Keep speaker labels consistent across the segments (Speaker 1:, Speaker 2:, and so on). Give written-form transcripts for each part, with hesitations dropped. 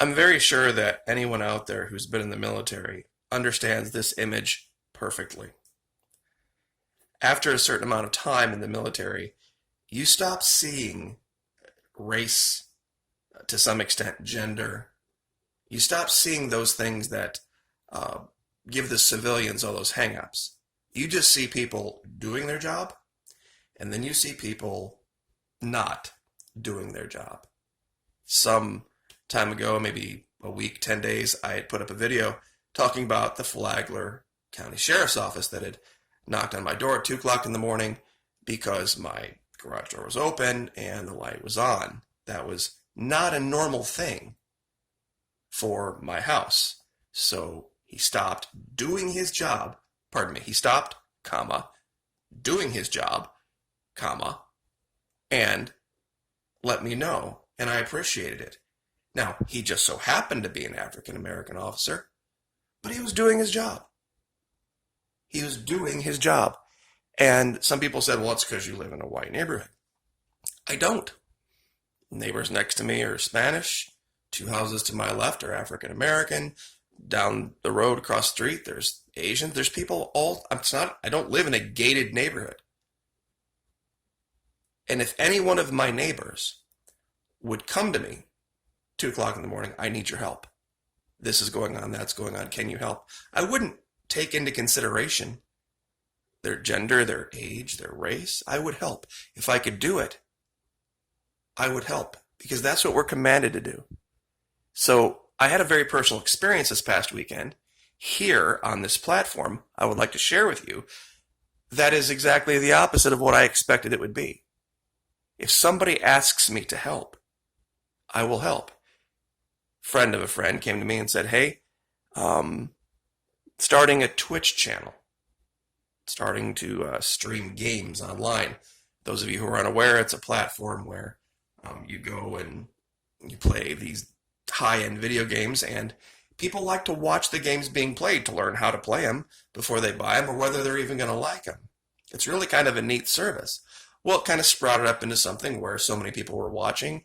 Speaker 1: I'm very sure that anyone out there who's been in the military understands this image perfectly. After a certain amount of time in the military, you stop seeing race, to some extent, gender. You stop seeing those things that uh, give the civilians all those hang-ups. You just see people doing their job, and then you see people not doing their job. Some time ago, maybe a week, 10 days, I had put up a video talking about the Flagler County Sheriff's Office that had knocked on my door at 2 o'clock in the morning because my garage door was open and the light was on. That was not a normal thing for my house. So he stopped doing his job, pardon me, he stopped, comma, doing his job, comma, and let me know, and I appreciated it. Now, he just so happened to be an African American officer, but he was doing his job. He was doing his job. And some people said, well, it's because you live in a white neighborhood. I don't. Neighbors next to me are Spanish. 2 houses to my left are African American. Down the road across the street, there's Asian. There's people all, I don't live in a gated neighborhood. And if any one of my neighbors would come to me 2 o'clock in the morning, I need your help. This is going on, that's going on, can you help? I wouldn't take into consideration their gender, their age, their race. I would help. If I could do it, I would help, because that's what we're commanded to do. So I had a very personal experience this past weekend here on this platform I would like to share with you that is exactly the opposite of what I expected it would be. If somebody asks me to help, I will help. Friend of a friend came to me and said, hey, starting a Twitch channel, starting to stream games online. Those of you who are unaware, it's a platform where you go and you play these high-end video games, and people like to watch the games being played to learn how to play them before they buy them or whether they're even going to like them. It's really kind of a neat service. Well, it kind of sprouted up into something where so many people were watching.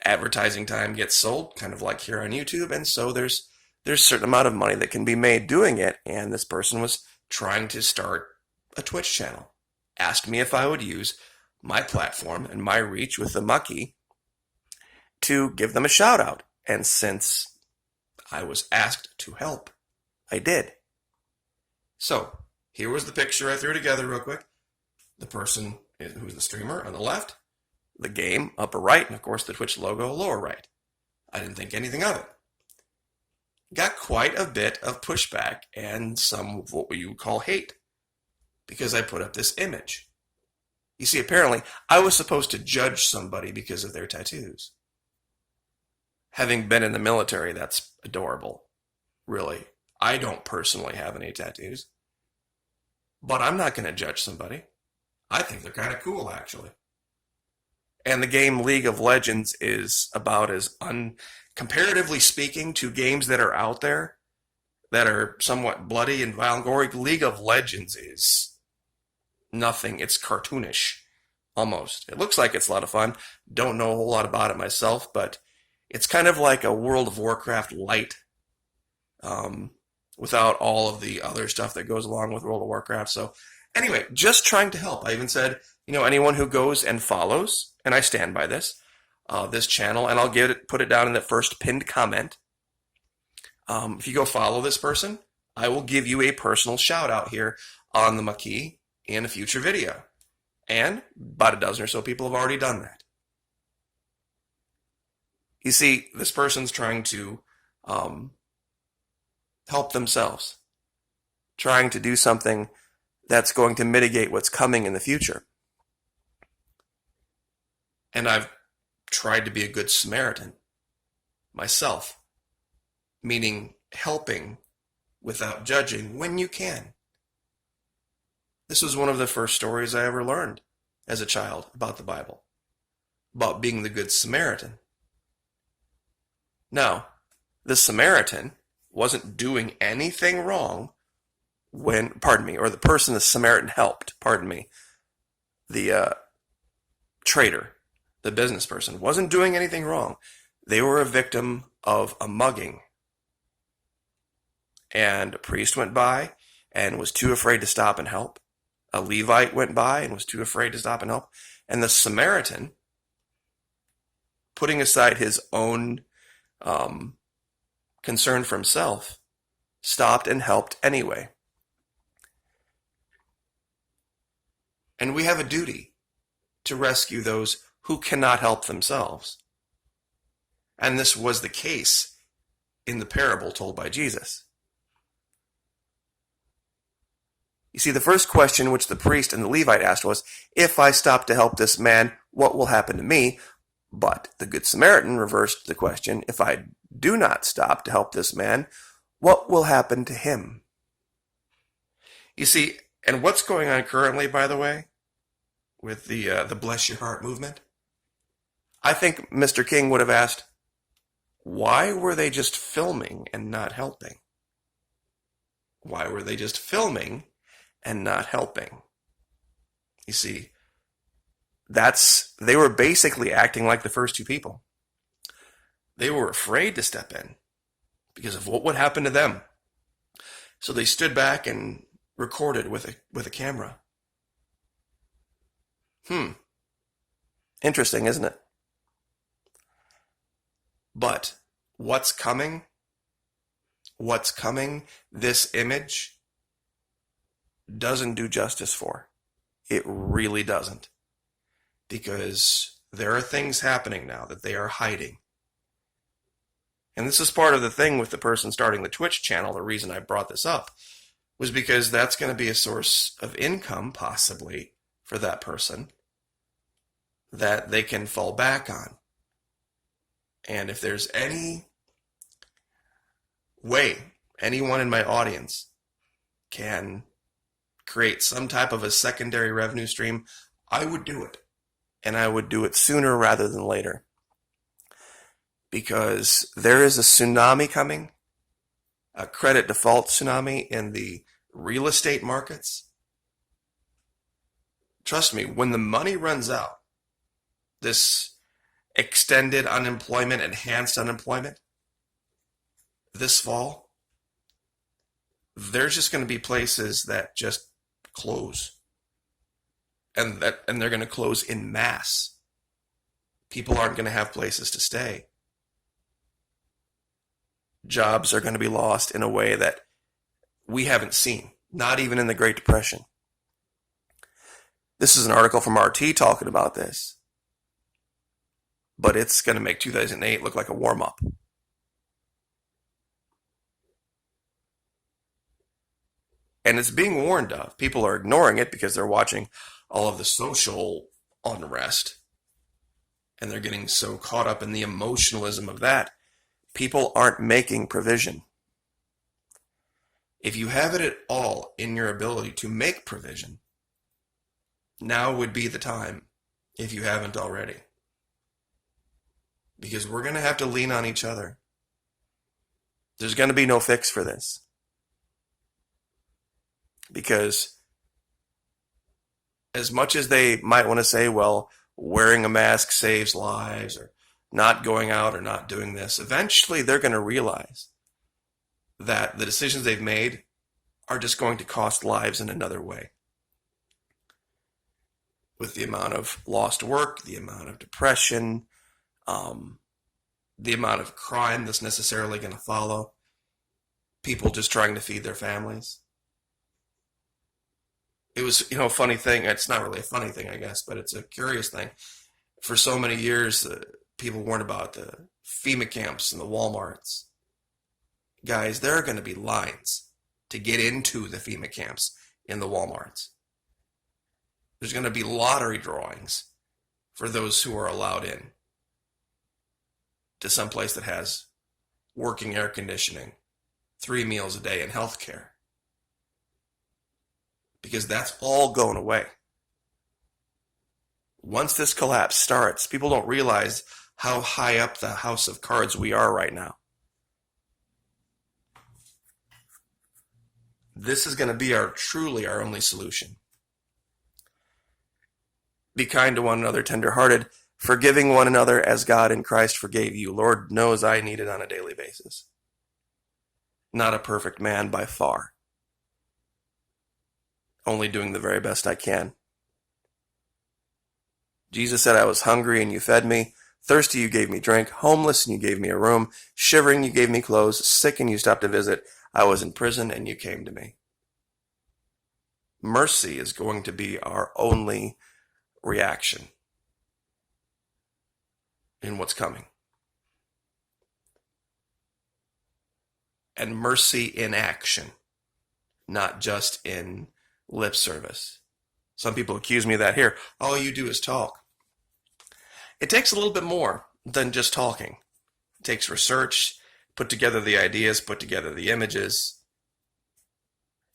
Speaker 1: Advertising time gets sold, kind of like here on YouTube, and so there's a certain amount of money that can be made doing it, and this person was trying to start a Twitch channel. Asked me if I would use my platform and my reach with the Maquis to give them a shout out. And since I was asked to help, I did. So here was the picture I threw together real quick. The person who's the streamer on the left, the game upper right, and of course the Twitch logo lower right. I didn't think anything of it. Got quite a bit of pushback and some of what you would call hate because I put up this image. You see, apparently I was supposed to judge somebody because of their tattoos. Having been in the military, that's adorable. Really. I don't personally have any tattoos. But I'm not going to judge somebody. I think they're kind of cool, actually. And the game League of Legends is about as comparatively speaking to games that are out there that are somewhat bloody and violent, gory. League of Legends is nothing. It's cartoonish, almost. It looks like it's a lot of fun. Don't know a whole lot about it myself, but it's kind of like a World of Warcraft light, without all of the other stuff that goes along with World of Warcraft. So anyway, just trying to help. I even said, anyone who goes and follows, and I stand by this channel, and I'll put it down in the first pinned comment. If you go follow this person, I will give you a personal shout out here on the Maquis in a future video. And about a dozen or so people have already done that. You see, this person's trying to help themselves, trying to do something that's going to mitigate what's coming in the future. And I've tried to be a good Samaritan myself, meaning helping without judging when you can. This was one of the first stories I ever learned as a child about the Bible, about being the Good Samaritan. Now, the Samaritan wasn't doing anything wrong or the person the Samaritan helped, the trader, the business person, wasn't doing anything wrong. They were a victim of a mugging. And a priest went by and was too afraid to stop and help. A Levite went by and was too afraid to stop and help. And the Samaritan, putting aside his own concern for himself, stopped and helped anyway. And we have a duty to rescue those who cannot help themselves. And this was the case in the parable told by Jesus. You see, the first question which the priest and the Levite asked was, if I stop to help this man, what will happen to me? But the Good Samaritan reversed the question, if I do not stop to help this man, what will happen to him? You see, and what's going on currently, by the way, with the Bless Your Heart movement? I think Mr. King would have asked, why were they just filming and not helping? Why were they just filming and not helping? You see, they were basically acting like the first two people. They were afraid to step in because of what would happen to them. So they stood back and recorded with a camera. Interesting, isn't it? But what's coming? What's coming? This image doesn't do justice for. It really doesn't. Because there are things happening now that they are hiding. And this is part of the thing with the person starting the Twitch channel. The reason I brought this up was because that's going to be a source of income, possibly, for that person that they can fall back on. And if there's any way anyone in my audience can create some type of a secondary revenue stream, I would do it. And I would do it sooner rather than later. Because there is a tsunami coming, a credit default tsunami in the real estate markets. Trust me, when the money runs out, this extended unemployment, enhanced unemployment, this fall, there's just going to be places that just close. And they're going to close in mass. People aren't going to have places to stay. Jobs are going to be lost in a way that we haven't seen, not even in the Great Depression. This is an article from RT talking about this. But it's going to make 2008 look like a warm-up. And it's being warned of. People are ignoring it because they're watching all of the social unrest. And they're getting so caught up in the emotionalism of that. People aren't making provision. If you have it at all in your ability to make provision, now would be the time, if you haven't already. Because we're going to have to lean on each other. There's going to be no fix for this. Because as much as they might want to say, well, wearing a mask saves lives, or not going out or not doing this, eventually they're going to realize that the decisions they've made are just going to cost lives in another way. With the amount of lost work, the amount of depression, the amount of crime that's necessarily going to follow, people just trying to feed their families. It was, a funny thing. It's not really a funny thing, I guess, but it's a curious thing. For so many years, people warned about the FEMA camps and the Walmarts. Guys, there are going to be lines to get into the FEMA camps in the Walmarts. There's going to be lottery drawings for those who are allowed in to some place that has working air conditioning, 3 meals a day, and health care. Because that's all going away. Once this collapse starts, people don't realize how high up the house of cards we are right now. This is going to be truly our only solution. Be kind to one another, tender-hearted, Forgiving one another as God in Christ forgave you. Lord knows I need it on a daily basis. Not a perfect man by far. Only doing the very best I can. Jesus said, I was hungry and you fed me, thirsty you gave me drink, homeless and you gave me a room, shivering you gave me clothes, sick and you stopped to visit, I was in prison and you came to me. Mercy is going to be our only reaction in what's coming. And mercy in action, not just in lip service. Some people accuse me of that here. All you do is talk. It takes a little bit more than just talking. It takes research, put together the ideas, put together the images.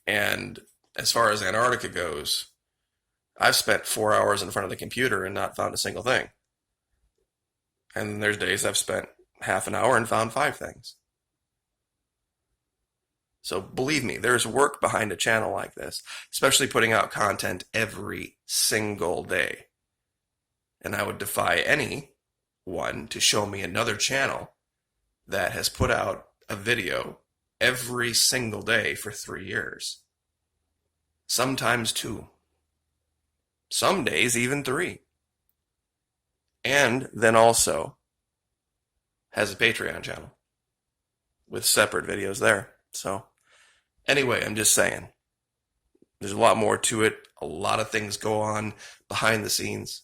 Speaker 1: And as far as Antarctica goes, I've spent 4 hours in front of the computer and not found a single thing. And there's days I've spent half an hour and found 5 things. So believe me, there's work behind a channel like this, especially putting out content every single day. And I would defy anyone to show me another channel that has put out a video every single day for 3 years. Sometimes 2. Some days even 3. And then also has a Patreon channel with separate videos there. So anyway, I'm just saying, there's a lot more to it. A lot of things go on behind the scenes.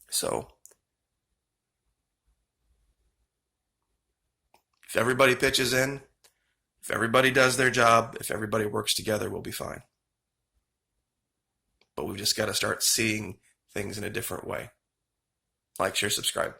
Speaker 1: So if everybody pitches in, if everybody does their job, if everybody works together, we'll be fine. But we've just got to start seeing things in a different way. Like, share, subscribe.